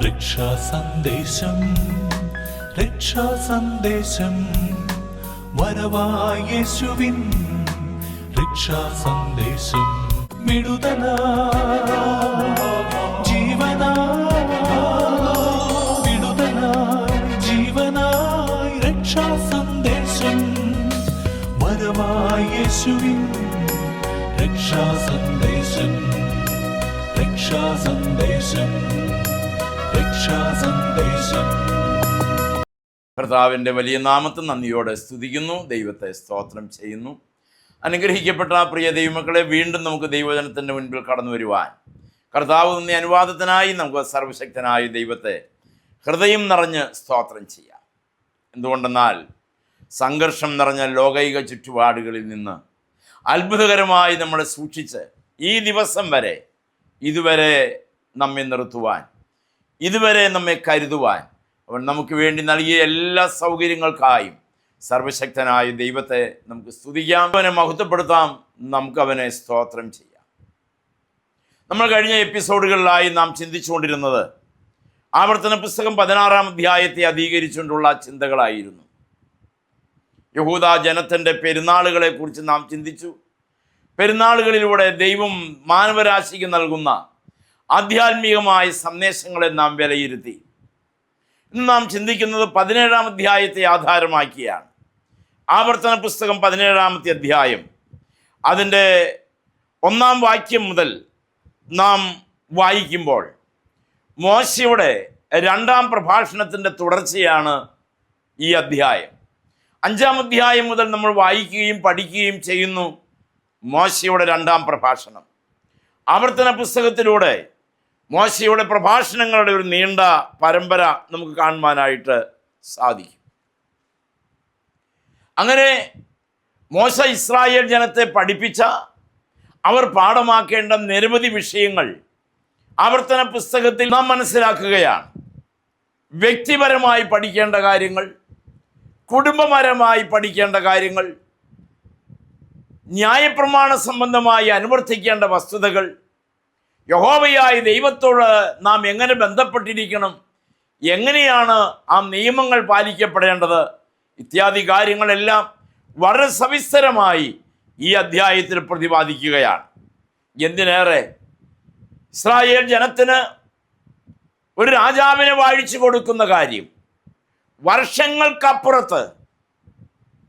രക്ഷാസന്ദേശം രക്ഷാസന്ദേശം വരവായ യേശുവിൻ രക്ഷാസന്ദേശം വിടുതല വിടുതലായി ജീവനായി രക്ഷാസന്ദേശം വരവായ യേശുവിൻ രക്ഷാസന്ദേശം രക്ഷാസന്ദേശം രക്ഷാസന്ദേശം. കർത്താവിൻ്റെ വലിയ നാമത്തിൽ നന്ദിയോടെ സ്തുതിക്കുന്നു, ദൈവത്തെ സ്തോത്രം ചെയ്യുന്നു. അനുഗ്രഹിക്കപ്പെട്ട പ്രിയ ദൈവമക്കളെ, വീണ്ടും നമുക്ക് ദൈവജനത്തിൻ്റെ മുൻപിൽ കടന്നു വരുവാൻ കർത്താവ് നന്ദി അനുവാദത്തിനായി നമുക്ക് സർവശക്തനായ ദൈവത്തെ ഹൃദയം നിറഞ്ഞ് സ്തോത്രം ചെയ്യാം. എന്തുകൊണ്ടെന്നാൽ സംഘർഷം നിറഞ്ഞ ലോകൈക ചുറ്റുപാടുകളിൽ നിന്ന് അത്ഭുതകരമായി നമ്മളെ സൂക്ഷിച്ച് ഈ ദിവസം വരെ ഇതുവരെ നമ്മെ നിർത്തുവാൻ, ഇതുവരെ നമ്മെ കരുതുവാൻ അവൻ നമുക്ക് വേണ്ടി നൽകിയ എല്ലാ സൗകര്യങ്ങൾക്കായും സർവശക്തനായ ദൈവത്തെ നമുക്ക് സ്തുതിക്കാം, അവനെ മഹത്വപ്പെടുത്താം, നമുക്ക് അവനെ സ്തോത്രം ചെയ്യാം. നമ്മൾ കഴിഞ്ഞ എപ്പിസോഡുകളിലായി നാം ചിന്തിച്ചുകൊണ്ടിരുന്നത് ആവർത്തന പുസ്തകം 16-ാം അധ്യായത്തെ അധീകരിച്ചുകൊണ്ടുള്ള ചിന്തകളായിരുന്നു. യഹൂദ ജനത്തിൻ്റെ പെരുന്നാളുകളെ കുറിച്ച് നാം ചിന്തിച്ചു. പെരുന്നാളുകളിലൂടെ ദൈവം മാനവരാശിക്ക് നൽകുന്ന ആധ്യാത്മികമായ സന്ദേശങ്ങളെ നാം വിലയിരുത്തി. ഇന്ന് നാം ചിന്തിക്കുന്നത് 17-ാം അധ്യായത്തെ ആധാരമാക്കിയാണ്. ആവർത്തന പുസ്തകം 17-ാമത്തെ അധ്യായം അതിൻ്റെ 1-ാം വാക്യം മുതൽ നാം വായിക്കുമ്പോൾ മോശയുടെ 2-ാം പ്രഭാഷണത്തിൻ്റെ തുടർച്ചയാണ് ഈ അധ്യായം. 5-ാം അധ്യായം മുതൽ നമ്മൾ വായിക്കുകയും പഠിക്കുകയും ചെയ്യുന്നു മോശയുടെ 2-ാം പ്രഭാഷണം. ആവർത്തന പുസ്തകത്തിലൂടെ മോശയുടെ പ്രഭാഷണങ്ങളുടെ ഒരു നീണ്ട പരമ്പര നമുക്ക് കാണുവാനായിട്ട് സാധിക്കും. അങ്ങനെ മോശ ഇസ്രായേൽ ജനത്തെ പഠിപ്പിച്ച, അവർ പാഠമാക്കേണ്ട നിരവധി വിഷയങ്ങൾ ആവർത്തന പുസ്തകത്തിൽ നാം മനസ്സിലാക്കുകയാണ്. വ്യക്തിപരമായി പഠിക്കേണ്ട കാര്യങ്ങൾ, കുടുംബപരമായി പഠിക്കേണ്ട കാര്യങ്ങൾ, ന്യായപ്രമാണ സംബന്ധമായി അനുവർത്തിക്കേണ്ട വസ്തുതകൾ, യഹോവയായ ദൈവത്തോട് നാം എങ്ങനെ ബന്ധപ്പെട്ടിരിക്കണം, എങ്ങനെയാണ് ആ നിയമങ്ങൾ പാലിക്കപ്പെടേണ്ടത് ഇത്യാദി കാര്യങ്ങളെല്ലാം വളരെ സവിസ്തരമായി ഈ അധ്യായത്തിൽ പ്രതിപാദിക്കുകയാണ്. എന്തിനേറെ, ഇസ്രായേൽ ജനത്തിന് ഒരു രാജാവിനെ വാഴിച്ചു കൊടുക്കുന്ന കാര്യം വർഷങ്ങൾക്കപ്പുറത്ത്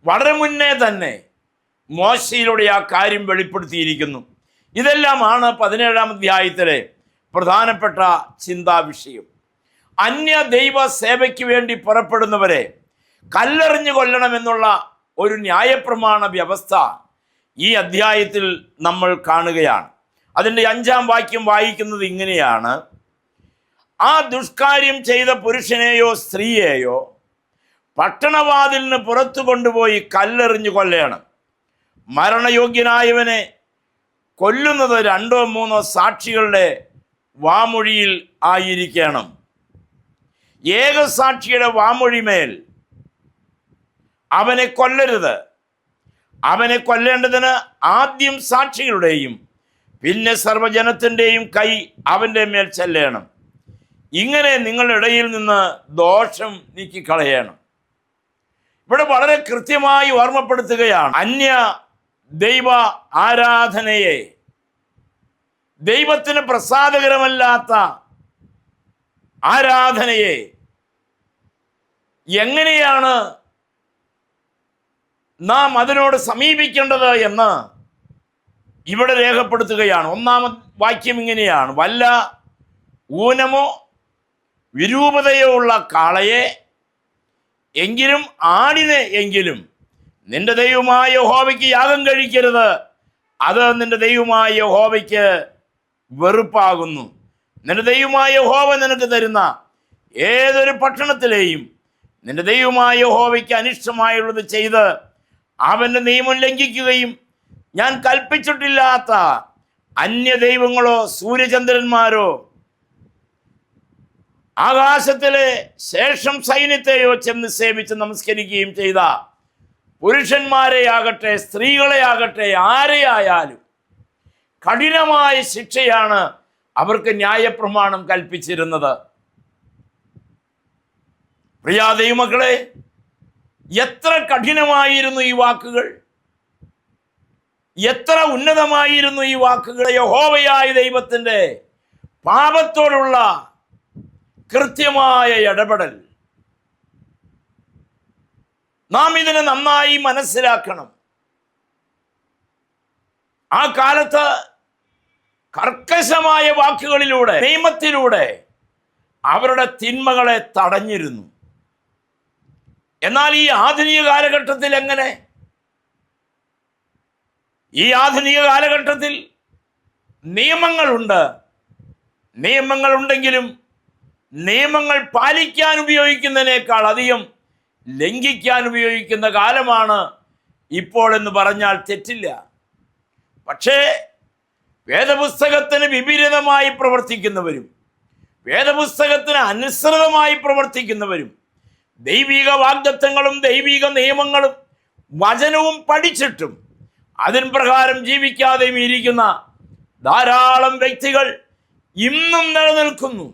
വളരെ മുന്നേ തന്നെ മോശയിലൂടെ ആ കാര്യം വെളിപ്പെടുത്തിയിരിക്കുന്നു. ഇതെല്ലാമാണ് 17-ാം അധ്യായത്തിലെ പ്രധാനപ്പെട്ട ചിന്താ വിഷയം. അന്യ ദൈവ സേവയ്ക്ക് വേണ്ടി പുറപ്പെടുന്നവരെ കല്ലെറിഞ്ഞു കൊല്ലണമെന്നുള്ള ഒരു ന്യായപ്രമാണ വ്യവസ്ഥ ഈ അധ്യായത്തിൽ നമ്മൾ കാണുകയാണ്. അതിൻ്റെ 5-ാം വാക്യം വായിക്കുന്നത് ഇങ്ങനെയാണ്: ആ ദുഷ്കാര്യം ചെയ്ത പുരുഷനെയോ സ്ത്രീയെയോ പട്ടണവാതിലിന് പുറത്തു കൊണ്ടുപോയി കല്ലെറിഞ്ഞു കൊല്ലണം. മരണയോഗ്യനായവനെ കൊല്ലുന്നത് 2-3 സാക്ഷികളുടെ വാമൊഴിയിൽ ആയിരിക്കണം. ഏകസാക്ഷിയുടെ വാമൊഴിമേൽ അവനെ കൊല്ലരുത്. അവനെ കൊല്ലേണ്ടതിന് ആദ്യം സാക്ഷികളുടെയും പിന്നെ സർവ്വജനത്തിൻ്റെയും കൈ അവൻ്റെ മേൽ ചെല്ലണം. ഇങ്ങനെ നിങ്ങളുടെ ഇടയിൽ നിന്ന് ദോഷം നീക്കിക്കളയണം. ഇവിടെ വളരെ കൃത്യമായി ഓർമ്മപ്പെടുത്തുകയാണ്, അന്യ ദൈവ ആരാധനയെ, ദൈവത്തിന് പ്രസാദകരമല്ലാത്ത ആരാധനയെ എങ്ങനെയാണ് നാം അതിനോട് സമീപിക്കേണ്ടത് എന്ന് ഇവിടെ രേഖപ്പെടുത്തുകയാണ്. 1-ാം വാക്യം ഇങ്ങനെയാണ്: വല്ല ഊനമോ വിരൂപതയോ ഉള്ള കാളയെ എങ്കിലും ആടിനെ എങ്കിലും നിന്റെ ദൈവമായ യഹോവയ്ക്ക് യാഗം കഴിക്കരുത്. അത് നിന്റെ ദൈവമായ യഹോവയ്ക്ക് വെറുപ്പാകുന്നു. നിന്റെ ദൈവമായ യഹോവ നിനക്ക് തരുന്ന ഏതൊരു പട്ടണത്തിലെയും നിന്റെ ദൈവമായ യഹോവയ്ക്ക് അനിഷ്ടമായുള്ളത് ചെയ്ത് അവൻ്റെ നിയമം ലംഘിക്കുകയും ഞാൻ കൽപ്പിച്ചിട്ടില്ലാത്ത അന്യ ദൈവങ്ങളോ സൂര്യചന്ദ്രന്മാരോ ആകാശത്തിലെ ശേഷം സൈന്യത്തെയോ ചെന്ന് സേവിച്ച് നമസ്കരിക്കുകയും ചെയ്ത പുരുഷന്മാരെയാകട്ടെ സ്ത്രീകളെയാകട്ടെ ആരെയായാലും കഠിനമായ ശിക്ഷയാണ് അവർക്ക് ന്യായപ്രമാണം കൽപ്പിച്ചിരുന്നത്. പ്രിയ ദൈവമക്കളെ, എത്ര കഠിനമായിരുന്നു ഈ വാക്കുകൾ, എത്ര ഉന്നതമായിരുന്നു ഈ വാക്കുകൾ. യഹോവയായ ദൈവത്തിൻ്റെ പാപത്തോടുള്ള കൃത്യമായ ഇടപെടൽ. നാം ഇതിനെ നന്നായി മനസ്സിലാക്കണം. ആ കാലത്ത് കർക്കശമായ വാക്കുകളിലൂടെ, നിയമത്തിലൂടെ അവരുടെ തിന്മകളെ തടഞ്ഞിരുന്നു. എന്നാൽ ഈ ആധുനിക കാലഘട്ടത്തിൽ എങ്ങനെ? ഈ ആധുനിക കാലഘട്ടത്തിൽ നിയമങ്ങളുണ്ട്. നിയമങ്ങളുണ്ടെങ്കിലും നിയമങ്ങൾ പാലിക്കാൻ ഉപയോഗിക്കുന്നതിനേക്കാൾ അധികം ലംഘിക്കാൻ ഉപയോഗിക്കുന്ന കാലമാണ് ഇപ്പോൾ എന്ന് പറഞ്ഞാൽ തെറ്റില്ല. പക്ഷേ വേദപുസ്തകത്തിന് വിപരീതമായി പ്രവർത്തിക്കുന്നവരും വേദപുസ്തകത്തിന് അനുസൃതമായി പ്രവർത്തിക്കുന്നവരും ദൈവിക വാഗ്ദത്തങ്ങളും ദൈവിക നിയമങ്ങളും വചനവും പഠിച്ചിട്ടും അതിൻ പ്രകാരം ജീവിക്കാതെയും ഇരിക്കുന്ന ധാരാളം വ്യക്തികൾ ഇന്നും നിലനിൽക്കുന്നു.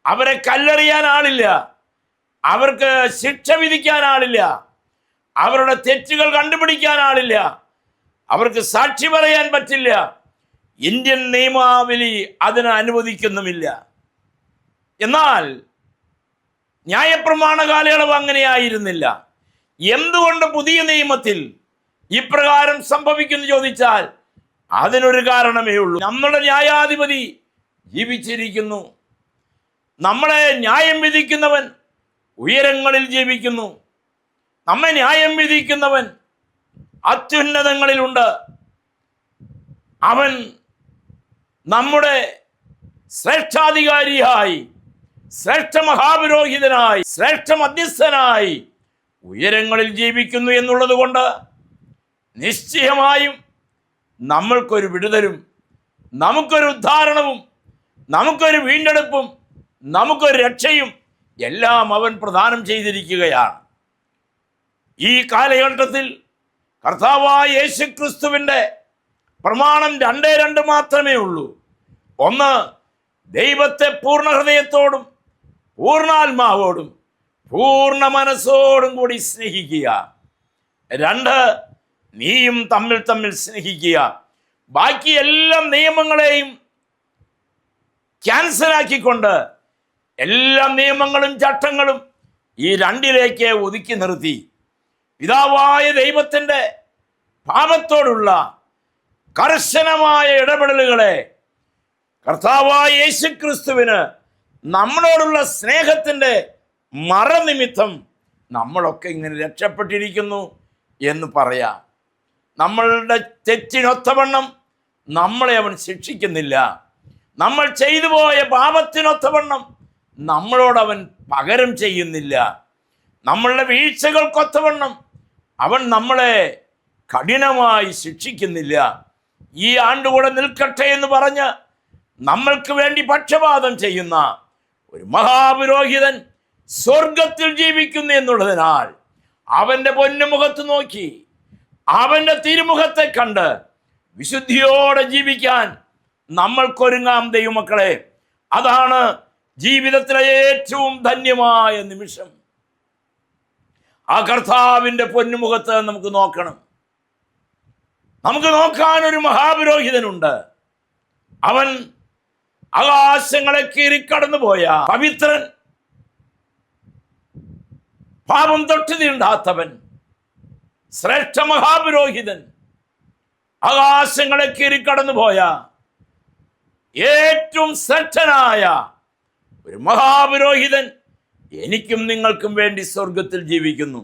അവരെ കല്ലെറിയാൻ ആളില്ല, അവർക്ക് ശിക്ഷ വിധിക്കാൻ ആളില്ല, അവരുടെ തെറ്റുകൾ കണ്ടുപിടിക്കാൻ ആളില്ല, അവർക്ക് സാക്ഷി പറയാൻ പറ്റില്ല. ഇന്ത്യൻ നിയമാവലി അതിന് അനുവദിക്കുന്നുമില്ല. എന്നാൽ ന്യായപ്രമാണ കാലയളവ് അങ്ങനെയായിരുന്നില്ല. എന്തുകൊണ്ട് പുതിയ നിയമത്തിൽ ഇപ്രകാരം സംഭവിക്കുന്നു ചോദിച്ചാൽ അതിനൊരു കാരണമേ ഉള്ളൂ. നമ്മുടെ ന്യായാധിപതി ജീവിച്ചിരിക്കുന്നു. നമ്മളെ ന്യായം വിധിക്കുന്നവൻ ഉയരങ്ങളിൽ ജീവിക്കുന്നു. നമ്മെ ന്യായം വിധിക്കുന്നവൻ അത്യുന്നതങ്ങളിലുണ്ട്. അവൻ നമ്മുടെ ശ്രേഷ്ഠാധികാരിയായി, ശ്രേഷ്ഠ മഹാപുരോഹിതനായി, ശ്രേഷ്ഠ മധ്യസ്ഥനായി ഉയരങ്ങളിൽ ജീവിക്കുന്നു എന്നുള്ളത് കൊണ്ട് നിശ്ചയമായും നമ്മൾക്കൊരു വിടുതലും, നമുക്കൊരു ഉദ്ധാരണവും, നമുക്കൊരു വീണ്ടെടുപ്പും, നമുക്കൊരു രക്ഷയും എല്ലാം അവൻ പ്രദാനം ചെയ്തിരിക്കുകയാണ്. ഈ കാലഘട്ടത്തിൽ കർത്താവായ യേശുക്രിസ്തുവിൻ്റെ പ്രമാണം 2 മാത്രമേ ഉള്ളൂ. ഒന്ന്, ദൈവത്തെ പൂർണ്ണ ഹൃദയത്തോടും പൂർണ്ണാത്മാവോടും പൂർണ്ണ മനസ്സോടും കൂടി സ്നേഹിക്കുക. 2, നീയും തമ്മിൽ സ്നേഹിക്കുക. ബാക്കി എല്ലാ നിയമങ്ങളെയും ക്യാൻസലാക്കിക്കൊണ്ട് എല്ലാ നിയമങ്ങളും ചട്ടങ്ങളും ഈ 2ലേക്ക് ഒതുക്കി നിർത്തി പിതാവായ ദൈവത്തിൻ്റെ പാപത്തോടുള്ള കർശനമായ ഇടപെടലുകളെ കർത്താവായ യേശുക്രിസ്തുവിന് നമ്മളോടുള്ള സ്നേഹത്തിൻ്റെ മറനിമിത്തം നമ്മളൊക്കെ ഇങ്ങനെ രക്ഷപ്പെട്ടിരിക്കുന്നു എന്ന് പറയാം. നമ്മളുടെ തെറ്റിനൊത്തവണ്ണം നമ്മളെ അവൻ ശിക്ഷിക്കുന്നില്ല. നമ്മൾ ചെയ്തു പോയ പാപത്തിനൊത്തവണ്ണം നമ്മളോടവൻ പകരം ചെയ്യുന്നില്ല. നമ്മളുടെ വീഴ്ചകൾക്കൊത്തവണ്ണം അവൻ നമ്മളെ കഠിനമായി ശിക്ഷിക്കുന്നില്ല. ഈ ആണ്ടുകൂടെ നിൽക്കട്ടെ എന്ന് പറഞ്ഞ് നമ്മൾക്ക് വേണ്ടി പക്ഷപാതം ചെയ്യുന്ന ഒരു മഹാപുരോഹിതൻ സ്വർഗത്തിൽ ജീവിക്കുന്നു എന്നുള്ളതിനാൽ അവൻ്റെ പൊന്നുമുഖത്ത് നോക്കി അവൻ്റെ തിരുമുഖത്തെ കണ്ട് വിശുദ്ധിയോടെ ജീവിക്കാൻ നമ്മൾക്കൊരുങ്ങാം ദൈവമക്കളെ. അതാണ് ജീവിതത്തിലെ ഏറ്റവും ധന്യമായ നിമിഷം. ആ കർത്താവിൻ്റെ പൊന്നുമുഖത്ത് നമുക്ക് നോക്കണം. നമുക്ക് നോക്കാൻ ഒരു മഹാപുരോഹിതനുണ്ട്. അവൻ ആകാശങ്ങളെ കീറിക്കടന്നു പോയ പവിത്രൻ, പാപം തൊട്ട് തീണ്ടാത്തവൻ, ശ്രേഷ്ഠ മഹാപുരോഹിതൻ, ആകാശങ്ങളെ കീറിക്കടന്നു പോയ ഏറ്റവും ശ്രേഷ്ഠനായ ഒരു മഹാപുരോഹിതൻ എനിക്കും നിങ്ങൾക്കും വേണ്ടി സ്വർഗത്തിൽ ജീവിക്കുന്നു.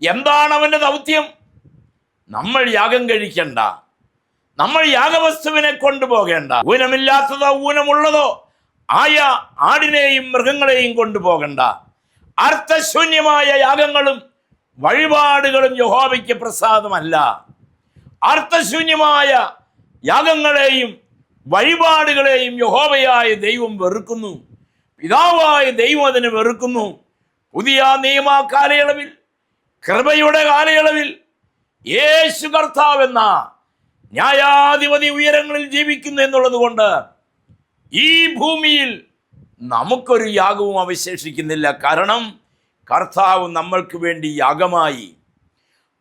എന്താണ് അവൻ്റെ ദൗത്യം? നമ്മൾ യാഗം കഴിക്കണ്ട, നമ്മൾ യാഗവസ്തുവിനെ കൊണ്ടുപോകേണ്ട, ഊനമില്ലാത്തതോ ഊനമുള്ളതോ ആയ ആടിനെയും മൃഗങ്ങളെയും കൊണ്ടുപോകണ്ട. അർത്ഥശൂന്യമായ യാഗങ്ങളും വഴിപാടുകളും യഹോവയ്ക്ക് പ്രസാദമല്ല. അർത്ഥശൂന്യമായ യാഗങ്ങളെയും വഴിപാടുകളെയും യഹോവയായ ദൈവം വെറുക്കുന്നു. പിതാവായ ദൈവം അതിനെ വെറുക്കുന്നു. പുതിയ നിയമ കാലയളവിൽ, കൃപയുടെ കാലയളവിൽ യേശു കർത്താവെന്ന ന്യായാധിപതി ഉയരങ്ങളിൽ ജീവിക്കുന്നു എന്നുള്ളത് കൊണ്ട് ഈ ഭൂമിയിൽ നമുക്കൊരു യാഗവും അവശേഷിക്കുന്നില്ല. കാരണം കർത്താവ് നമ്മൾക്ക് വേണ്ടി യാഗമായി.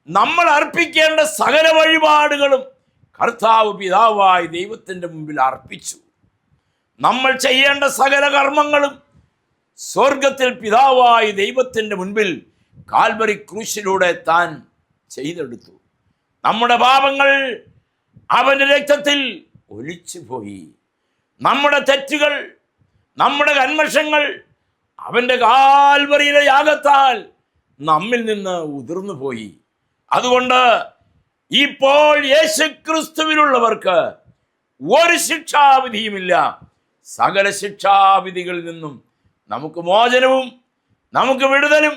നമ്മൾ അർപ്പിക്കേണ്ട സകല വഴിപാടുകളും കർത്താവ് പിതാവായ ദൈവത്തിൻ്റെ മുമ്പിൽ അർപ്പിച്ചു. നമ്മൾ ചെയ്യേണ്ട സകല കർമ്മങ്ങളും സ്വർഗത്തിൽ പിതാവായ ദൈവത്തിൻ്റെ മുൻപിൽ കാൽവരി ക്രൂശിലൂടെ താൻ ചെയ്തെടുത്തു. നമ്മുടെ പാപങ്ങൾ അവൻ്റെ രക്തത്തിൽ ഒലിച്ചുപോയി. നമ്മുടെ തെറ്റുകൾ, നമ്മുടെ കന്മഷങ്ങൾ അവൻ്റെ കാൽവരിയിലെ യാഗത്താൽ നമ്മിൽ നിന്ന് ഉതിർന്നു പോയി. അതുകൊണ്ട് ഇപ്പോൾ യേശുക്രിസ്തുവിലുള്ളവർക്ക് ഒരു ശിക്ഷാവിധിയുമില്ല. സകല ശിക്ഷാവിധികളിൽ നിന്നും നമുക്ക് മോചനവും നമുക്ക് വിടുതലും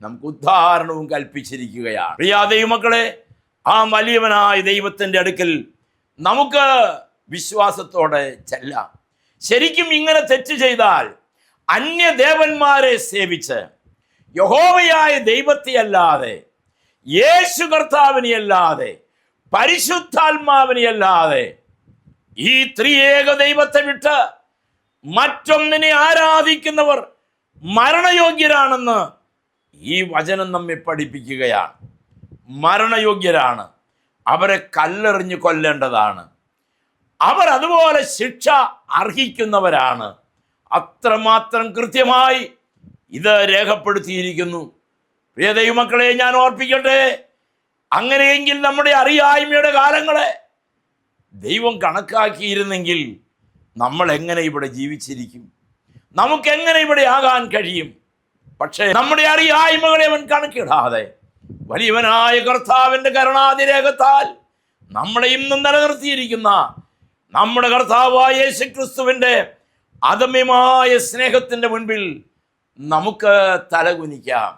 നമുക്ക് ഉദ്ധാരണവും കൽപ്പിച്ചിരിക്കുകയാണ്. പ്രിയ ദൈവമക്കളെ, ആ വലിയവനായ ദൈവത്തിൻ്റെ അടുക്കൽ നമുക്ക് വിശ്വാസത്തോടെ ചെല്ലാം. ശരിക്കും ഇങ്ങനെ തെറ്റ് ചെയ്താൽ അന്യദേവന്മാരെ സേവിച്ച് യഹോവയായ ദൈവത്തെ അല്ലാതെ, യേശു കർത്താവിനെ അല്ലാതെ, പരിശുദ്ധാത്മാവിനെ അല്ലാതെ, ഈ ത്രിയേക ദൈവത്തെ വിട്ട് മറ്റൊന്നിനെ ആരാധിക്കുന്നവർ മരണയോഗ്യരാണെന്ന് ഈ വചനം നമ്മെ പഠിപ്പിക്കുകയാണ്. മരണയോഗ്യരാണ്. അവരെ കല്ലെറിഞ്ഞ് കൊല്ലേണ്ടതാണ്. അവർ അതുപോലെ ശിക്ഷ അർഹിക്കുന്നവരാണ്. അത്രമാത്രം കൃത്യമായി ഇത് രേഖപ്പെടുത്തിയിരിക്കുന്നു. പ്രിയ ദൈവമക്കളെ, ഞാൻ ഓർപ്പിക്കട്ടെ, അങ്ങനെയെങ്കിൽ നമ്മുടെ അറിയായ്മയുടെ കാലങ്ങളെ ദൈവം കണക്കാക്കിയിരുന്നെങ്കിൽ നമ്മൾ എങ്ങനെ ഇവിടെ ജീവിച്ചിരിക്കും? നമുക്കെങ്ങനെ ഇവിടെ ആകാൻ കഴിയും? പക്ഷേ നമ്മുടെ അറിയായ്മകളെ അവൻ കണക്കിടാതെ വലിയവനായ കർത്താവിൻ്റെ കരുണാതിരേഖത്താൽ നമ്മളെ ഇന്നും നിലനിർത്തിയിരിക്കുന്ന നമ്മുടെ കർത്താവായ യേശുക്രിസ്തുവിൻ്റെ അദമ്യമായ സ്നേഹത്തിൻ്റെ മുൻപിൽ നമുക്ക് തലകുനിക്കാം.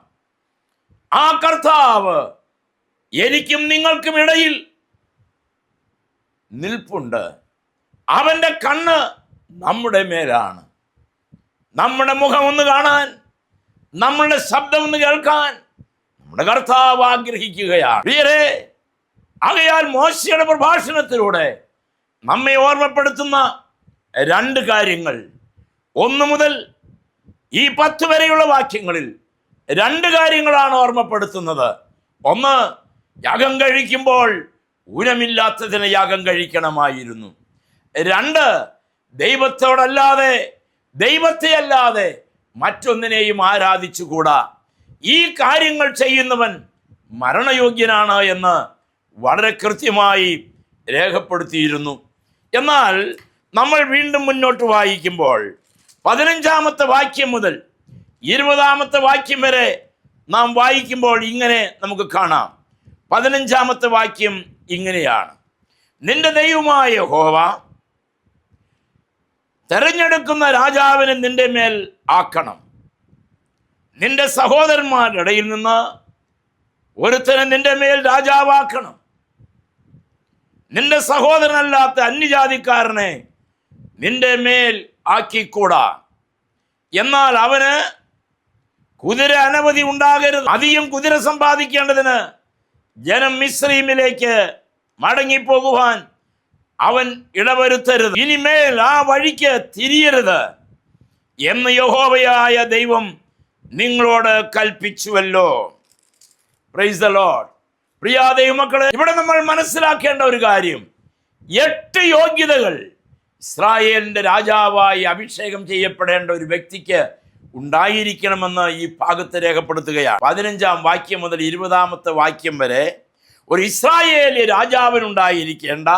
ആ കർത്താവ് എനിക്കും നിങ്ങൾക്കും ഇടയിൽ നിൽപ്പുണ്ട്. അവൻ്റെ കണ്ണ് നമ്മുടെ മേലാണ്. നമ്മുടെ മുഖം ഒന്ന് കാണാൻ, നമ്മളുടെ ശബ്ദം ഒന്ന് കേൾക്കാൻ നമ്മുടെ കർത്താവ് ആഗ്രഹിക്കുകയാണ്. പ്രിയരേ, ആകയാൽ മോശയുടെ പ്രഭാഷണത്തിലൂടെ നമ്മെ ഓർമ്മപ്പെടുത്തുന്ന രണ്ട് കാര്യങ്ങൾ, 1 മുതൽ ഈ 10 വരെയുള്ള വാക്യങ്ങളിൽ 2 കാര്യങ്ങളാണ് ഓർമ്മപ്പെടുത്തുന്നത്. 1, യാഗം കഴിക്കുമ്പോൾ ഊനമില്ലാത്തതിന് യാഗം കഴിക്കണമായിരുന്നു. 2, ദൈവത്തോടല്ലാതെ, ദൈവത്തെ അല്ലാതെ മറ്റൊന്നിനെയും ആരാധിച്ചുകൂടാ. ഈ കാര്യങ്ങൾ ചെയ്യുന്നവൻ മരണയോഗ്യനാണ് എന്ന് വളരെ കൃത്യമായി രേഖപ്പെടുത്തിയിരുന്നു. എന്നാൽ നമ്മൾ വീണ്ടും മുന്നോട്ട് വായിക്കുമ്പോൾ 15-ാമത്തെ വാക്യം മുതൽ 20-ാമത്തെ വാക്യം വരെ നാം വായിക്കുമ്പോൾ ഇങ്ങനെ നമുക്ക് കാണാം. 15-ാമത്തെ വാക്യം ഇങ്ങനെയാണ്: നിന്റെ ദൈവമായ യഹോവ തെരഞ്ഞെടുക്കുന്ന രാജാവിനെ നിന്റെ മേൽ ആക്കണം. നിന്റെ സഹോദരന്മാരുടെ ഇടയിൽ നിന്ന് ഒരുത്തനെ നിന്റെ മേൽ രാജാവാക്കണം. നിന്റെ സഹോദരനല്ലാത്ത അന്യജാതിക്കാരനെ നിന്റെ മേൽ ആക്കിക്കൂടാ. എന്നാൽ അവന് കുതിര അനവധി ഉണ്ടാകരുത്. അധികം കുതിര സമ്പാദിക്കേണ്ടതിന് ജനം മിസ്രയീമിലേക്ക് മടങ്ങിപ്പോകുവാൻ അവൻ ഇടവരുത്തരുത്. ഇനിമേൽ ആ വഴിക്ക് തിരിയരുത് എന്ന് യഹോവയായ ദൈവം നിങ്ങളോട് കൽപ്പിച്ചുവല്ലോ. Praise the Lord. പ്രിയ ദൈവമക്കളെ, ഇവിടെ നമ്മൾ മനസ്സിലാക്കേണ്ട ഒരു കാര്യം, 8 യോഗ്യതകൾ ഇസ്രായേലിന്റെ രാജാവായി അഭിഷേകം ചെയ്യപ്പെടേണ്ട ഒരു വ്യക്തിക്ക് ഉണ്ടായിരിക്കണമെന്ന് ഈ ഭാഗത്ത് രേഖപ്പെടുത്തുകയാണ്. 15-ാം വാക്യം മുതൽ 20-ാമത്തെ വാക്യം വരെ ഒരു ഇസ്രായേലി രാജാവിനുണ്ടായിരിക്കേണ്ട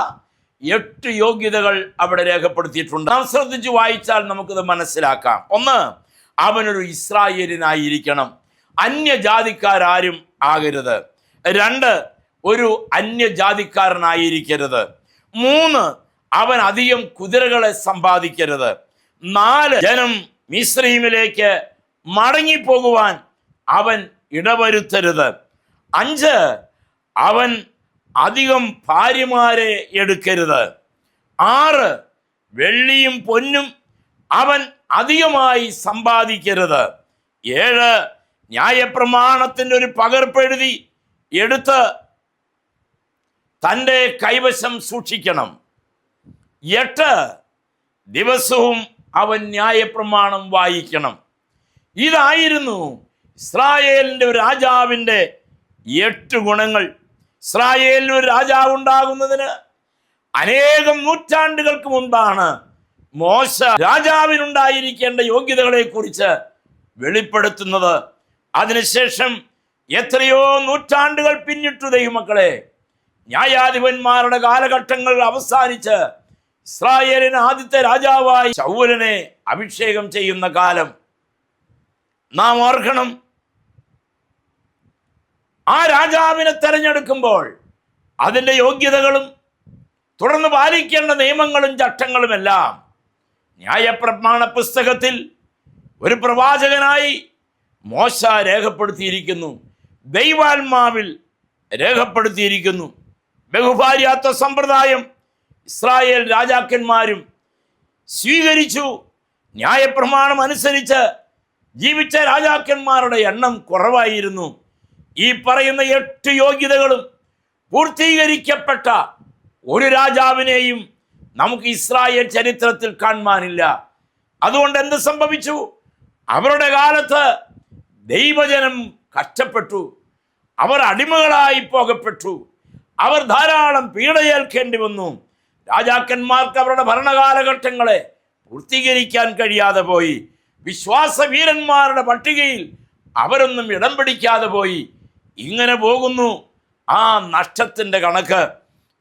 8 യോഗ്യതകൾ അവിടെ രേഖപ്പെടുത്തിയിട്ടുണ്ട്. നാം ശ്രദ്ധിച്ചു വായിച്ചാൽ നമുക്കിത് മനസ്സിലാക്കാം. 1, അവനൊരു ഇസ്രായേലിനായിരിക്കണം. അന്യജാതിക്കാരും ആകരുത്. 2, ഒരു അന്യജാതിക്കാരനായിരിക്കരുത്. 3, അവൻ അധികം കുതിരകളെ സമ്പാദിക്കരുത്. 4, ജനം മിസ്രയീമിലേക്ക് മടങ്ങിപ്പോകുവാൻ അവൻ ഇടവരുത്തരുത്. 5, അവൻ അധികം ഭാര്യമാരെ എടുക്കരുത്. 6, വെള്ളിയും പൊന്നും അവൻ അധികമായി സമ്പാദിക്കരുത്. 7, ന്യായപ്രമാണത്തിൻ്റെ ഒരു പകർപ്പെഴുതി എടുത്ത് തൻ്റെ കൈവശം സൂക്ഷിക്കണം. 8 ദിവസവും അവൻ ന്യായപ്രമാണം വായിക്കണം. ഇതായിരുന്നു ഇസ്രായേലിൻ്റെ ഒരു രാജാവിൻ്റെ 8 ഗുണങ്ങൾ. ഇസ്രായേലിന് ഒരു രാജാവ് ഉണ്ടാകുന്നതിന് അനേകം നൂറ്റാണ്ടുകൾക്ക് മുൻപാണ് മോശ രാജാവിനുണ്ടായിരിക്കേണ്ട യോഗ്യതകളെ കുറിച്ച് വെളിപ്പെടുത്തുന്നത്. അതിനുശേഷം എത്രയോ നൂറ്റാണ്ടുകൾ പിന്നിട്ടു ദൈവമക്കളെ. ന്യായാധിപന്മാരുടെ കാലഘട്ടങ്ങൾ അവസാനിച്ച് ഇസ്രായേലിന് ആദ്യത്തെ രാജാവായി ശൗലിനെ അഭിഷേകം ചെയ്യുന്ന കാലം നാം ഓർക്കണം. ആ രാജാവിനെ തെരഞ്ഞെടുക്കുമ്പോൾ അതിൻ്റെ യോഗ്യതകളും തുടർന്ന് പാലിക്കേണ്ട നിയമങ്ങളും ചട്ടങ്ങളുമെല്ലാം ന്യായപ്രമാണ പുസ്തകത്തിൽ ഒരു പ്രവാചകനായി മോശ രേഖപ്പെടുത്തിയിരിക്കുന്നു, ദൈവാത്മാവിൽ രേഖപ്പെടുത്തിയിരിക്കുന്നു. ബഹുഭാര്യാത്വ സമ്പ്രദായം ഇസ്രായേൽ രാജാക്കന്മാരും സ്വീകരിച്ചു. ന്യായപ്രമാണം അനുസരിച്ച് ജീവിച്ച രാജാക്കന്മാരുടെ എണ്ണം കുറവായിരുന്നു. ഈ പറയുന്ന 8 യോഗ്യതകളും പൂർത്തീകരിക്കപ്പെട്ട ഒരു രാജാവിനെയും നമുക്ക് ഇസ്രായേൽ ചരിത്രത്തിൽ കാണുവാനില്ല. അതുകൊണ്ട് എന്ത് സംഭവിച്ചു? അവരുടെ കാലത്ത് ദൈവജനം കഷ്ടപ്പെട്ടു, അവർ അടിമകളായി പോകപ്പെട്ടു, അവർ ധാരാളം പീഡയേൽക്കേണ്ടി വന്നു. രാജാക്കന്മാർക്ക് അവരുടെ ഭരണകാലഘട്ടങ്ങളെ പൂർത്തീകരിക്കാൻ കഴിയാതെ പോയി. വിശ്വാസവീരന്മാരുടെ പട്ടികയിൽ അവരൊന്നും ഇടം പിടിക്കാതെ പോയി. ഇങ്ങനെ പോകുന്നു. ആ നഷ്ടത്തിൻ്റെ കണക്ക്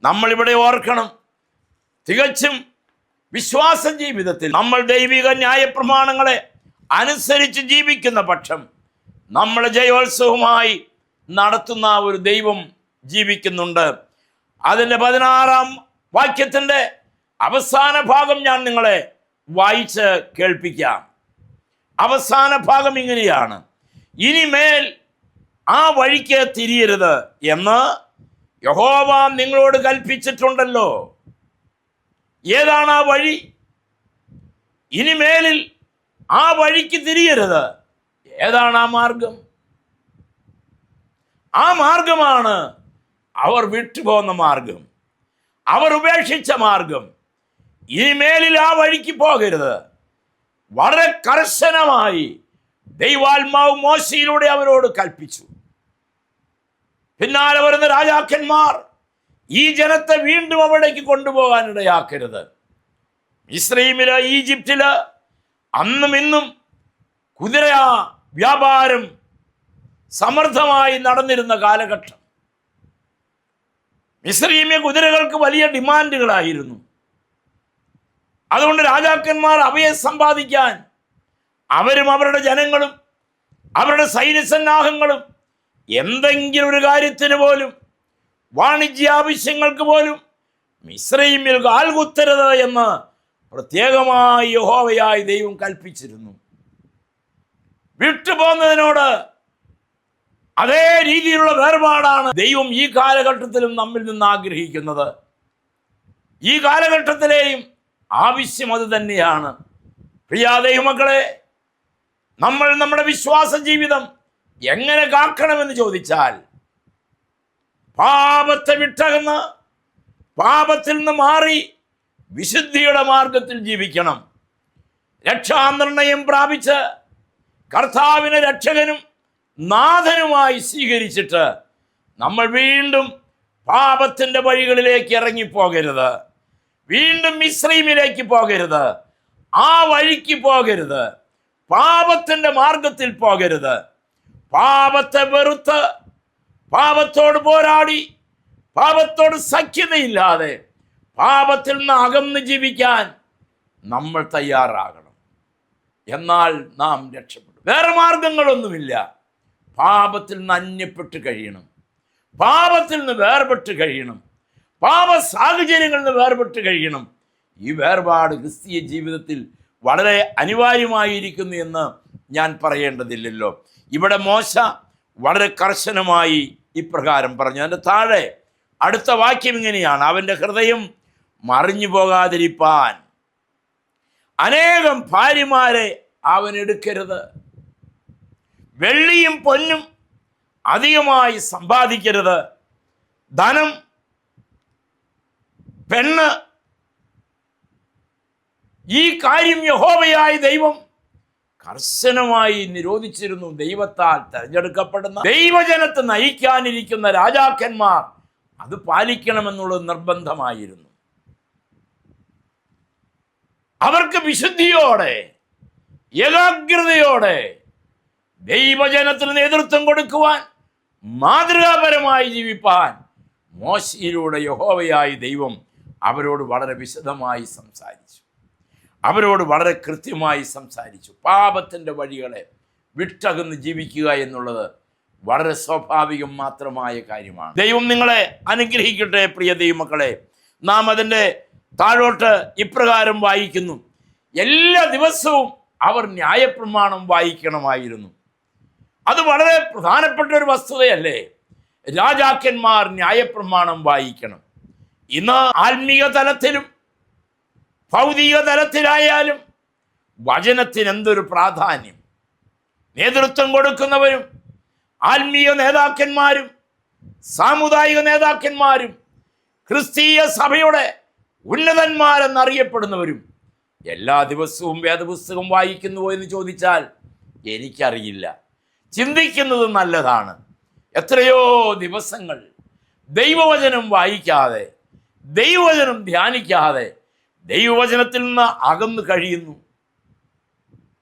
നമ്മളിവിടെ ഓർക്കണം. തികച്ചും വിശ്വാസ ജീവിതത്തിൽ നമ്മൾ ദൈവിക ന്യായപ്രമാണങ്ങളെ അനുസരിച്ച് ജീവിക്കുന്ന പക്ഷം നമ്മൾ ജയോത്സവമായി നടത്തുന്ന ഒരു ദൈവം ജീവിക്കുന്നുണ്ട്. അതിൻ്റെ 16-ാം വാക്യത്തിൻ്റെ അവസാന ഭാഗം ഞാൻ നിങ്ങളെ വായിച്ച് കേൾപ്പിക്കാം. അവസാന ഭാഗം ഇങ്ങനെയാണ്: ഇനിമേൽ ആ വഴിക്ക് തിരിയരുത് എന്ന് യഹോവ നിങ്ങളോട് കൽപ്പിച്ചിട്ടുണ്ടല്ലോ. ഏതാണ് ആ വഴി? ഇനിമേലിൽ ആ വഴിക്ക് തിരിയരുത്. ഏതാണ് ആ മാർഗം? ആ മാർഗമാണ് അവർ വിട്ടുപോകുന്ന മാർഗം, അവർ ഉപേക്ഷിച്ച മാർഗം. ഇനിമേലിൽ ആ വഴിക്ക് പോകരുത്. വളരെ കർശനമായി ദൈവാത്മാവ് മോശയിലൂടെ അവരോട് കൽപ്പിച്ചു. പിന്നാലെ വരുന്ന രാജാക്കന്മാർ ഈ ജനത്തെ വീണ്ടും അവിടേക്ക് കൊണ്ടുപോകാൻ ഇടയാക്കരുത്. മിസ്രൈമില്, ഈജിപ്തില് അന്നും ഇന്നും കുതിര വ്യാപാരം സമൃദ്ധമായി നടന്നിരുന്ന കാലഘട്ടം. മിസ്രൈമ്യ കുതിരകൾക്ക് വലിയ ഡിമാൻഡുകളായിരുന്നു. അതുകൊണ്ട് രാജാക്കന്മാർ അവയെ സമ്പാദിക്കാൻ അവരും അവരുടെ ജനങ്ങളും അവരുടെ സൈന്യസന്നാഹങ്ങളും എന്തെങ്കിലും ഒരു കാര്യത്തിന് പോലും, വാണിജ്യ ആവശ്യങ്ങൾക്ക് പോലും മിസ്രൈമിൽ കാൽകുത്തരുത് എന്ന് പ്രത്യേകമായി യഹോവയായി ദൈവം കൽപ്പിച്ചിരുന്നു. വിട്ടുപോകുന്നതിനോട് അതേ രീതിയിലുള്ള വേർപാടാണ് ദൈവം ഈ കാലഘട്ടത്തിലും നമ്മിൽ നിന്ന് ആഗ്രഹിക്കുന്നത്. ഈ കാലഘട്ടത്തിലെയും ആവശ്യം അത് തന്നെയാണ്. പ്രിയ ദൈവമക്കളെ, നമ്മൾ നമ്മുടെ വിശ്വാസ ജീവിതം എങ്ങനെ കാക്കണമെന്ന് ചോദിച്ചാൽ, പാപത്തെ വിട്ടകന്ന് പാപത്തിൽ നിന്ന് മാറി വിശുദ്ധിയുടെ മാർഗത്തിൽ ജീവിക്കണം. രക്ഷാനിർണയം പ്രാപിച്ച് കർത്താവിനെ രക്ഷകനും നാഥനുമായി സ്വീകരിച്ചിട്ട് നമ്മൾ വീണ്ടും പാപത്തിൻ്റെ വഴികളിലേക്ക് ഇറങ്ങിപ്പോകരുത്. വീണ്ടും മിസ്രൈമിലേക്ക് പോകരുത്. ആ വഴിക്ക് പോകരുത്. പാപത്തിൻ്റെ മാർഗത്തിൽ പോകരുത്. പാപത്തെ വെറുത്ത് പാപത്തോട് പോരാടി പാപത്തോട് സഖ്യതയില്ലാതെ പാപത്തിൽ നിന്ന് അകന്ന് ജീവിക്കാൻ നമ്മൾ തയ്യാറാകണം. എന്നാൽ നാം രക്ഷപ്പെടും. വേറെ മാർഗങ്ങളൊന്നുമില്ല. പാപത്തിൽ നിന്ന് അന്യപ്പെട്ട് കഴിയണം. പാപത്തിൽ നിന്ന് വേർപെട്ട് കഴിയണം. പാപ സാഹചര്യങ്ങളിൽ നിന്ന് വേർപെട്ട് കഴിയണം. ഈ വേർപാട് ക്രിസ്തീയ ജീവിതത്തിൽ വളരെ അനിവാര്യമായിരിക്കുന്നു എന്ന് ഞാൻ പറയേണ്ടതില്ലല്ലോ. ഇവിടെ മോശ വളരെ കർശനമായി ഇപ്രകാരം പറഞ്ഞു. അതിൻ്റെ താഴെ അടുത്ത വാക്യം ഇങ്ങനെയാണ്: അവൻ്റെ ഹൃദയം മറിഞ്ഞു പോകാതിരിപ്പാൻ അനേകം ഭാര്യമാരെ അവൻ എടുക്കരുത്. വെള്ളിയും പൊന്നും അധികമായി സമ്പാദിക്കരുത്. ധനം പെണ്ണ് ഈ കാര്യം യഹോവയായ ദൈവം കർശനമായി നിരോധിച്ചിരുന്നു. ദൈവത്താൽ തെരഞ്ഞെടുക്കപ്പെടുന്ന ദൈവജനത്തെ നയിക്കാനിരിക്കുന്ന രാജാക്കന്മാർ അത് പാലിക്കണമെന്നുള്ളത് നിർബന്ധമായിരുന്നു. അവർക്ക് വിശുദ്ധിയോടെ ഏകാഗ്രതയോടെ ദൈവജനത്തിന് നേതൃത്വം കൊടുക്കുവാൻ, മാതൃകാപരമായി ജീവിപ്പാൻ മോശയിലൂടെ യഹോവയായ ദൈവം അവരോട് വളരെ വിശദമായി സംസാരിച്ചു. അവരോട് വളരെ കൃത്യമായി സംസാരിച്ചു. പാപത്തിൻ്റെ വഴികളെ വിട്ടകന്ന് ജീവിക്കുക എന്നുള്ളത് വളരെ സ്വാഭാവികം മാത്രമായ കാര്യമാണ്. ദൈവം നിങ്ങളെ അനുഗ്രഹിക്കട്ടെ പ്രിയ ദൈവമക്കളെ. നാം അതിൻ്റെ താഴോട്ട് ഇപ്രകാരം വായിക്കുന്നു: എല്ലാ ദിവസവും അവർ ന്യായപ്രമാണം വായിക്കണമായിരുന്നു. അത് വളരെ പ്രധാനപ്പെട്ട ഒരു വസ്തുതയല്ലേ? രാജാക്കന്മാർ ന്യായപ്രമാണം വായിക്കണം. ഇന്ന് ആത്മീയ തലത്തിലും ഭൗതിക തലത്തിലായാലും വചനത്തിന് എന്തൊരു പ്രാധാന്യം! നേതൃത്വം കൊടുക്കുന്നവരും ആത്മീയ നേതാക്കന്മാരും സാമുദായിക നേതാക്കന്മാരും ക്രിസ്തീയ സഭയുടെ ഉന്നതന്മാരെന്നറിയപ്പെടുന്നവരും എല്ലാ ദിവസവും വേദപുസ്തകം വായിക്കുന്നുവോ എന്ന് ചോദിച്ചാൽ എനിക്കറിയില്ല. ചിന്തിക്കുന്നത് നല്ലതാണ്. എത്രയോ ദിവസങ്ങൾ ദൈവവചനം വായിക്കാതെ, ദൈവവചനം ധ്യാനിക്കാതെ ദൈവവചനത്തിൽ നിന്ന് അകന്നു കഴിയുന്നു.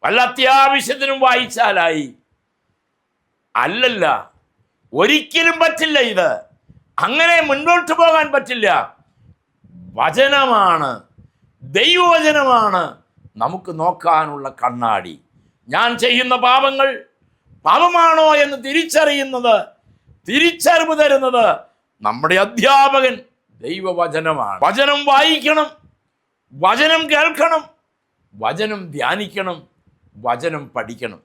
വല്ല അത്യാവശ്യത്തിനും വായിച്ചാലായി. അല്ലല്ല, ഒരിക്കലും പറ്റില്ല. ഇത് അങ്ങനെ മുൻപോട്ട് പോകാൻ പറ്റില്ല. വചനമാണ്, ദൈവവചനമാണ് നമുക്ക് നോക്കാനുള്ള കണ്ണാടി. ഞാൻ ചെയ്യുന്ന പാപങ്ങൾ പാപമാണോ എന്ന് തിരിച്ചറിയുന്നത്, തിരിച്ചറിവ് തരുന്നത് നമ്മുടെ അധ്യാപകൻ ദൈവവചനമാണ്. വചനം വായിക്കണം, വചനം കേൾക്കണം, വചനം ധ്യാനിക്കണം, വചനം പഠിക്കണം.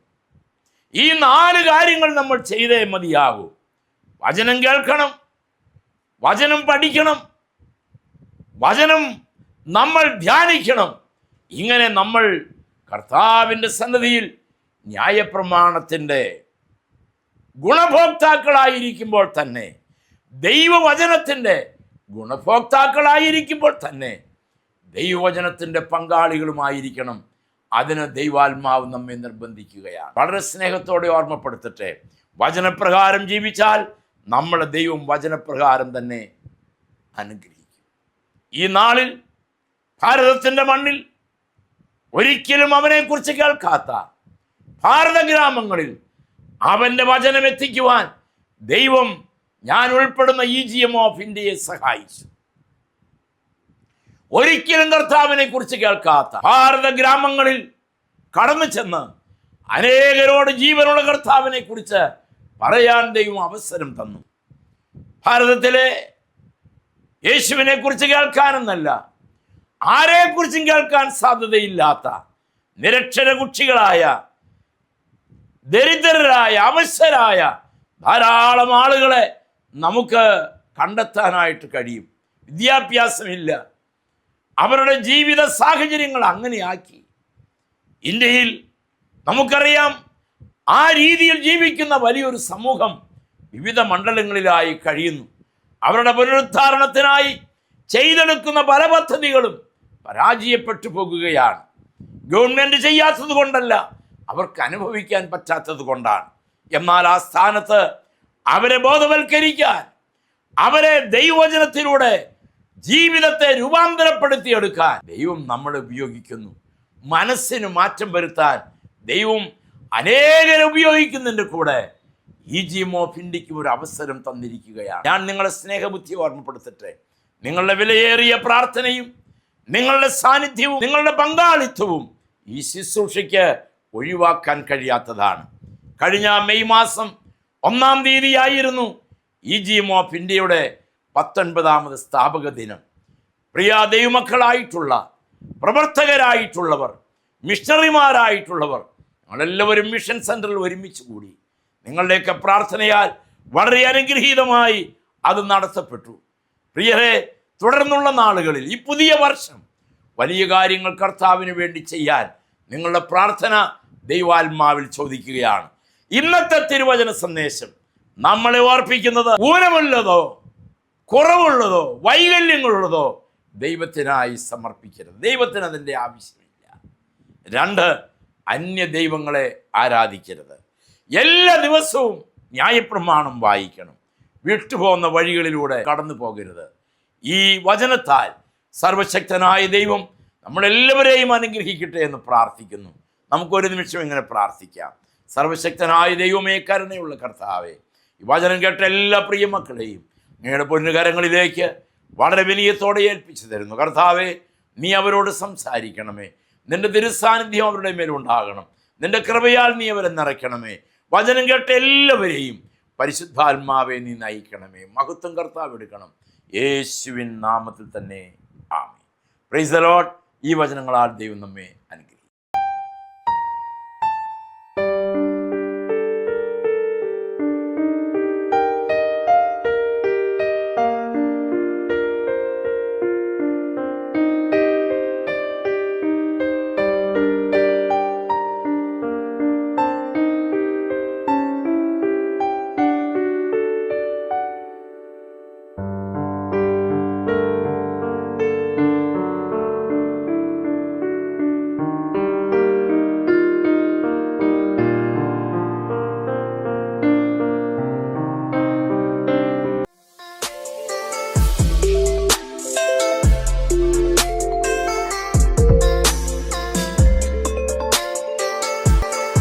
ഈ 4 കാര്യങ്ങൾ നമ്മൾ ചെയ്തേ മതിയാകൂ. വചനം കേൾക്കണം, വചനം പഠിക്കണം, വചനം നമ്മൾ ധ്യാനിക്കണം. ഇങ്ങനെ നമ്മൾ കർത്താവിൻ്റെ സന്നിധിയിൽ ന്യായപ്രമാണത്തിൻ്റെ ഗുണഭോക്താക്കളായിരിക്കുമ്പോൾ തന്നെ, ദൈവവചനത്തിൻ്റെ ഗുണഭോക്താക്കളായിരിക്കുമ്പോൾ തന്നെ ദൈവവചനത്തിൻ്റെ പങ്കാളികളുമായിരിക്കണം. അതിന് ദൈവാത്മാവ് നമ്മെ നിർബന്ധിക്കുകയാണ്. വളരെ സ്നേഹത്തോടെ ഓർമ്മപ്പെടുത്തട്ടെ, വചനപ്രകാരം ജീവിച്ചാൽ നമ്മളെ ദൈവം വചനപ്രകാരം തന്നെ അനുഗ്രഹിക്കും. ഈ നാളിൽ ഭാരതത്തിൻ്റെ മണ്ണിൽ ഒരിക്കലും അവനെക്കുറിച്ച് കേൾക്കാത്ത ഭാരത ഗ്രാമങ്ങളിൽ അവൻ്റെ വചനം എത്തിക്കുവാൻ ദൈവം ഞാൻ ഉൾപ്പെടുന്ന EGM ഓഫ് ഇന്ത്യയെ സഹായിച്ചു. ഒരിക്കലും കർത്താവിനെ കുറിച്ച് കേൾക്കാത്ത ഭാരത ഗ്രാമങ്ങളിൽ കടന്നു ചെന്ന് അനേകരോട് ജീവനുള്ള കർത്താവിനെ കുറിച്ച് പറയാൻ ദൈവം അവസരം തന്നു. ഭാരതത്തിലെ യേശുവിനെ കുറിച്ച് കേൾക്കാനെന്നല്ല, ആരെക്കുറിച്ചും കേൾക്കാൻ സാധ്യതയില്ലാത്ത നിരക്ഷരകുക്ഷികളായ, ദരിദ്രരായ, അവശരായ ധാരാളം ആളുകളെ നമുക്ക് കണ്ടെത്താനായിട്ട് കഴിയും. വിദ്യാഭ്യാസമില്ല, അവരുടെ ജീവിത സാഹചര്യങ്ങൾ അങ്ങനെയാക്കി. ഇന്ത്യയിൽ നമുക്കറിയാം, ആ രീതിയിൽ ജീവിക്കുന്ന വലിയൊരു സമൂഹം വിവിധ മണ്ഡലങ്ങളിലായി കഴിയുന്നു. അവരുടെ പുനരുദ്ധാരണത്തിനായി ചെയ്തെടുക്കുന്ന പല പദ്ധതികളും പരാജയപ്പെട്ടു പോകുകയാണ്. ഗവൺമെൻറ് ചെയ്യാത്തത് കൊണ്ടല്ല, അവർക്ക് അനുഭവിക്കാൻ പറ്റാത്തത് കൊണ്ടാണ്. എന്നാൽ ആ സ്ഥാനത്ത് അവരെ ബോധവൽക്കരിക്കാൻ, അവരെ ദൈവവചനത്തിലൂടെ ജീവിതത്തെ രൂപാന്തരപ്പെടുത്തിയെടുക്കാൻ ദൈവം നമ്മളെ ഉപയോഗിക്കുന്നു. മനസ്സിന് മാറ്റം വരുത്താൻ ദൈവം അനേകരെ ഉപയോഗിക്കുന്നതിൻ്റെ കൂടെ EGM ഓഫ് ഇന്ത്യക്ക് ഒരു അവസരം തന്നിരിക്കുകയാണ്. ഞാൻ നിങ്ങളെ സ്നേഹബുദ്ധി ഓർമ്മപ്പെടുത്തട്ടെ. നിങ്ങളുടെ വിലയേറിയ പ്രാർത്ഥനയും നിങ്ങളുടെ സാന്നിധ്യവും നിങ്ങളുടെ പങ്കാളിത്തവും ഈ ശുശ്രൂഷയ്ക്ക് ഒഴിവാക്കാൻ കഴിയാത്തതാണ്. കഴിഞ്ഞ മെയ് മാസം 1-ാം തീയതിയായിരുന്നു EGM ഓഫ് ഇന്ത്യയുടെ 19ാമത് സ്ഥാപക ദിനം. പ്രിയ ദൈവമക്കളായിട്ടുള്ള പ്രവർത്തകരായിട്ടുള്ളവർ, മിഷണറിമാരായിട്ടുള്ളവർ, ഞങ്ങളെല്ലാവരും മിഷൻ സെൻറ്ററിൽ ഒരുമിച്ച് കൂടി. നിങ്ങളുടെയൊക്കെ പ്രാർത്ഥനയാൽ വളരെ അനുഗ്രഹീതമായി അത് നടത്തപ്പെട്ടു. പ്രിയരെ, തുടർന്നുള്ള നാളുകളിൽ ഈ പുതിയ വർഷം വലിയ കാര്യങ്ങൾ കർത്താവിന് വേണ്ടി ചെയ്യാൻ നിങ്ങളുടെ പ്രാർത്ഥന ദൈവാത്മാവിൽ ചോദിക്കുകയാണ്. ഇന്നത്തെ തിരുവചന സന്ദേശം നമ്മളെ ഓർപ്പിക്കുന്നത് ഊനമുള്ളതോ, കുറവുള്ളതോ, വൈകല്യങ്ങളുള്ളതോ, ദൈവത്തിനായി സമർപ്പിക്കരുത്. ദൈവത്തിന് അതിൻ്റെ ആവശ്യമില്ല. 2, അന്യ ദൈവങ്ങളെ ആരാധിക്കരുത്. എല്ലാ ദിവസവും ന്യായപ്രമാണം വായിക്കണം. വിട്ടുപോകുന്ന വഴികളിലൂടെ കടന്നു പോകരുത്. ഈ വചനത്താൽ സർവശക്തനായ ദൈവം നമ്മളെല്ലാവരെയും അനുഗ്രഹിക്കട്ടെ എന്ന് പ്രാർത്ഥിക്കുന്നു. നമുക്കൊരു നിമിഷം ഇങ്ങനെ പ്രാർത്ഥിക്കാം. സർവശക്തനായ ദൈവമേ, കരുണയുള്ള കർത്താവേ, ഈ വചനം കേട്ട എല്ലാ പ്രിയ മക്കളെയും അങ്ങയുടെ പൊന്നുകരങ്ങളിലേക്ക് വളരെ വിനയത്തോടെ ഏൽപ്പിച്ചു തരുന്നു. കർത്താവേ, നീ അവരോട് സംസാരിക്കണമേ. നിന്റെ തിരുസാന്നിധ്യം അവരുടെ മേലുണ്ടാകണം. നിന്റെ കൃപയാൽ നീ അവരെ നിറയ്ക്കണമേ. വചനം കേട്ട എല്ലാവരെയും പരിശുദ്ധാത്മാവെ നീ നയിക്കണമേ. മഹത്വം കർത്താവ് എടുക്കണം. യേശുവിൻ നാമത്തിൽ തന്നെ ആമേൻ. Price the Lord. ഈ വചനങ്ങളാൽ ദൈവം നമ്മെ അനുഗ്രഹിക്കും.